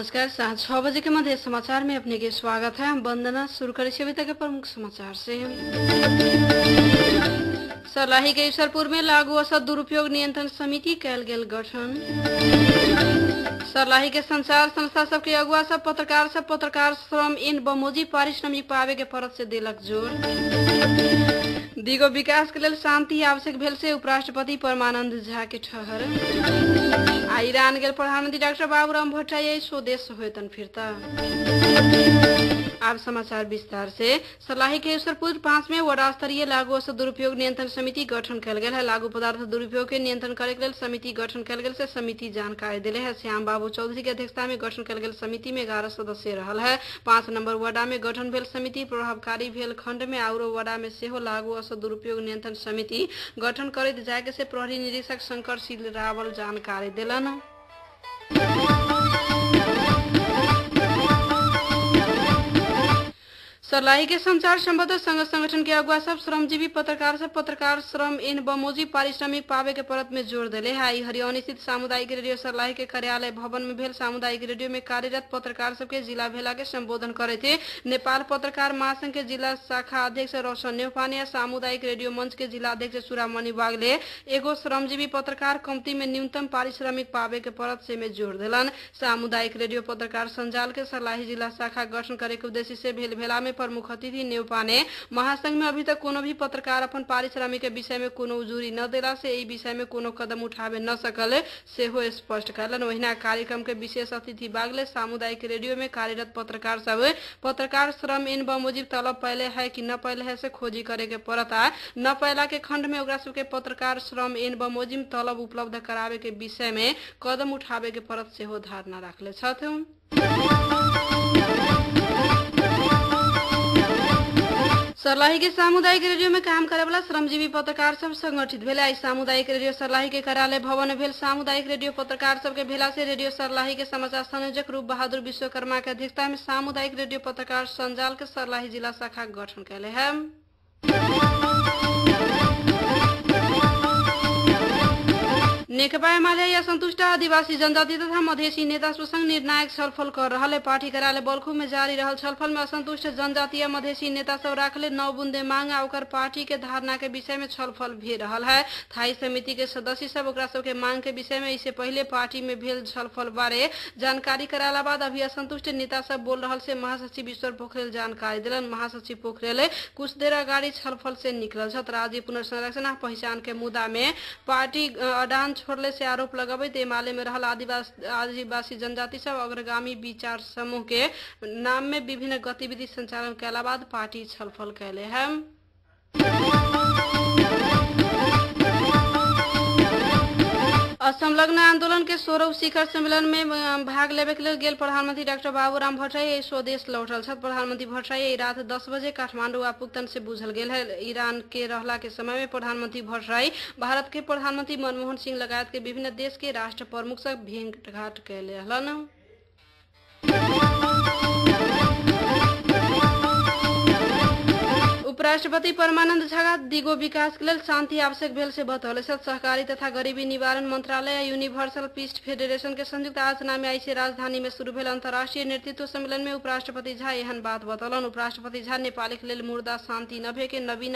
नमस्कार। साँझ 6 बजे के मध्य समाचार में अपने के स्वागत है। वंदना। शुरू करें अभी तक के प्रमुख समाचार से। सर्लाही के ईश्वरपुर में लागू औषध दुरुपयोग नियंत्रण समिति कैल गेल गठन। सर्लाही के संचार संस्था सबके अगुआ सब पत्रकार श्रम इन बमोजी पारिश्रमिक पावे के परत से दिलक जोर। दिगो विकास के लेल शांति आवश्यक भेल से उपराष्ट्रपति परमानंद झा के ठहर। ईरान गेल प्रधानमंत्री डॉक्टर बाबूराम भट्टाचार्य स्वदेश होतन फिरता। अब समाचार विस्तार से। सर्लाही के ईश्वरपुर 5 वडा स्तरीय लागू औषध दुरुपयोग नियंत्रण समिति गठन कल गेल है। लागू पदार्थ दुरुपयोग के नियंत्रण करे के लेल समिति गठन कल गेल से समिति जानकारी दिले है। श्याम बाबू चौधरी के अध्यक्षता में गठन कल गेल समिति में 11 सदस्य रहल है। 5 नंबर वडा में गठन भेल समिति प्रभावकारी भेल खंड में और वडा में सेहो लागू औषध दुरुपयोग नियंत्रण समिति गठन करैत जाय से प्रहरी निरीक्षक शंकर शील रावल जानकारी दिलन। सर्लाही के संचार संबद्ध संघ संगठन के अगुआ सब श्रमजीवी पत्रकार श्रम इन बमोजी पारिश्रमिक पावे के परत में जोर दिले है। हरियाणा स्थित सामुदायिक रेडियो सर्लाही के कार्यालय भवन में भेल सामुदायिक रेडियो में कार्यरत पत्रकार सबके जिला भेला के संबोधन करे थे। नेपाल पत्रकार महासंघ के जिला शाखा अध्यक्ष रोशन न्यौपानिया, सामुदायिक रेडियो मंच के जिला अध्यक्ष सुरामणि बागले एगो श्रमजीवी पत्रकार कम्ती में न्यूनतम पारिश्रमिक पावे के परत से में जोर दिलन। सामुदायिक रेडियो पत्रकार संजाल के सर्लाही जिला शाखा गठन करे के उद्देश्य से भेला में प्रमुख अतिथि न्यौपा ने महासंघ में अभी तक कोनो भी पत्रकार अपन पारिश्रमिक के विषय में कोनो उजूरी न देला से ई विषय में कोनो कदम उठावे न सकल से हो स्पष्ट करलन। वहिना कार्यक्रम के विशेष अतिथि बागले सामुदायिक रेडियो में कार्यरत पत्रकार सब पत्रकार श्रम इन बमोजिब तलब पहले है कि न पहले है से खोजी करे के पड़ता। न पहला के खंड में ओकरा सबके पत्रकार श्रम इन बमोजिब तलब उपलब्ध करावे के विषय में कदम उठावे के परत से हो धारणा रखले छथुं। सर्लाही के सामुदायिक रेडियो में काम करे वाला श्रमजीवी पत्रकार सब संगठित भेला। सामुदायिक रेडियो सर्लाही के कार्यालय भवन में भेल सामुदायिक रेडियो पत्रकार सब के भेला से रेडियो सर्लाही के समाचार संयोजक रूप बहादुर विश्वकर्मा के अध्यक्षता में सामुदायिक रेडियो पत्रकार संजाल के सर्लाही जिला शाखा गठन कैले है। नेकपा एमाले असंतुष्ट आदिवासी जनजाति तथा मधेसी नेता संग निर्णायक छलफल कर रहा है। पार्टी कार्यालय बल्खु में जारी रहल छलफल में असंतुष्ट जनजातीय मधेसी नेता सब राखले 9 बुंदे मांग और पार्टी के धारणा के विषय में छलफल भी रहल है। थाई समिति के सदस्य सब ओकरा सब के मांग के विषय में इससे पहले पार्टी में भेल छलफल बारे जानकारी कराला बाद अभी असंतुष्ट नेता सब बोल रहल से महासचिव ईश्वर पोखरेल जानकारी दिलन। महासचिव पोखरेल कुछ देर अगाड़ी छलफल से निकलल छथ। राज्य पुनर्संरचना पहचान के मुद्दा में पार्टी अडान छोड़ले से आरोप लगाबैत एमाले में रहल आदिवासी जनजाति सब अग्रगामी विचार समूह के नाम में विभिन्न गतिविधि संचालन कैला बाद पार्टी छलफल कैले है। असंलग्न आंदोलन के 16 शिखर सम्मेलन में भाग लेवे के लिए गेल प्रधानमंत्री डॉक्टर बाबूराम भट्टाचार्य स्वदेश लौटल छथ। प्रधानमंत्री भट्टाचार्य रात 10 बजे काठमांडू आ पुगतन से बुझल गेल है। ईरान के रहला के समय में प्रधानमंत्री भट्टाचार्य भारत के प्रधानमंत्री मनमोहन सिंह लगायत के विभिन्न देश के राष्ट्र प्रमुख से भेंटघाट कैले हलन। उपराष्ट्रपति परमानंद झा दिगो विकास के लिए शांति आवश्यक भेल से बतौले। सहकारी तथा गरीबी निवारण मंत्रालय यूनिवर्सल पीस फेडरेशन के संयुक्त आलोचना में आई से राजधानी में शुरू भेल अंतर्राष्ट्रीय नेतृत्व सम्मेलन में उपराष्ट्रपति झा एहन बात बतौलन। उपराष्ट्रपति झा नेपाली के लिए मुर्दा शांति न भे के नवीन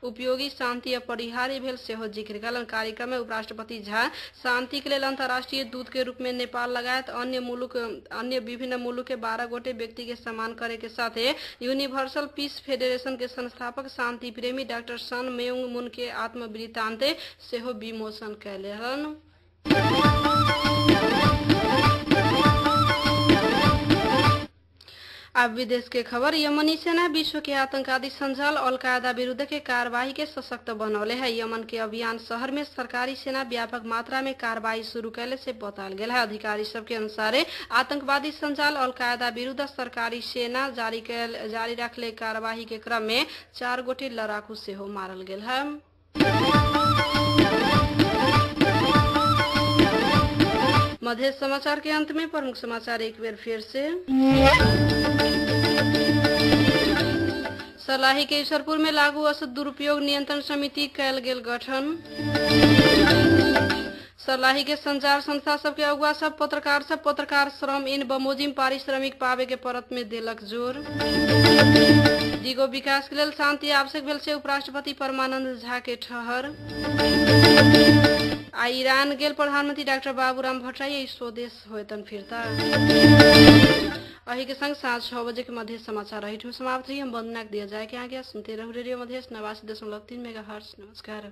उपयोगी शांति अपरिहार्य भेल सेहो जिक्र कलन। कार्यक्रम में उपराष्ट्रपति झा शांति के लिए अंतर्राष्ट्रीय दूत के रूप में नेपाल लगायत अन्य विभिन्न मुलुक के 12 गोटे व्यक्ति के सम्मान करे के साथ यूनिवर्सल पीस फेडरेशन के संस्थापक शांति प्रेमी डॉक्टर सन मेंग मुन के आत्मवृत्तांत सेहो विमोचन कैले हन। अब विदेश के खबर। यमनी सेना विश्व के आतंकवादी संजाल अल कायदा विरुद्ध के कार्रवाई के सशक्त बनौले है। यमन के अभियान शहर में सरकारी सेना व्यापक मात्रा में कार्रवाई शुरू कैले से बताल गेल है। अधिकारी सब के अनुसार आतंकवादी संजाल अल कायदा विरुद्ध सरकारी सेना जारी रखले कार्रवाई के क्रम में 4 गोटे लड़ाकू सेहो मारल गेल है। मध्य समाचार के अंत में प्रमुख समाचार एक बार फिर से। सर्लाही के ईश्वरपुर में लागू औषध दुरुपयोग नियंत्रण समिति कैल गेल गठन। सर्लाही के संचार संस्था सबके अगुआ सब पत्रकार श्रम इन बमोजिम पारिश्रमिक पावे के परत में देलक जोर। दिगो विकास के लेल शांति आवश्यक भेल से उपराष्ट्रपति परमानंद झा के ठहर। आ ईरान गेल प्रधानमंत्री डॉक्टर बाबूराम भट्टराई स्वदेश होतन फिरता। अही के संग साँझ 6 बजे के मध्य समाचार रही समाप्त हुई। हम वंदना दिया जाए कि आगे सुनते रहो रेडियो मध्य 89.3 मेगाहर्ट्ज। नमस्कार।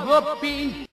Gopi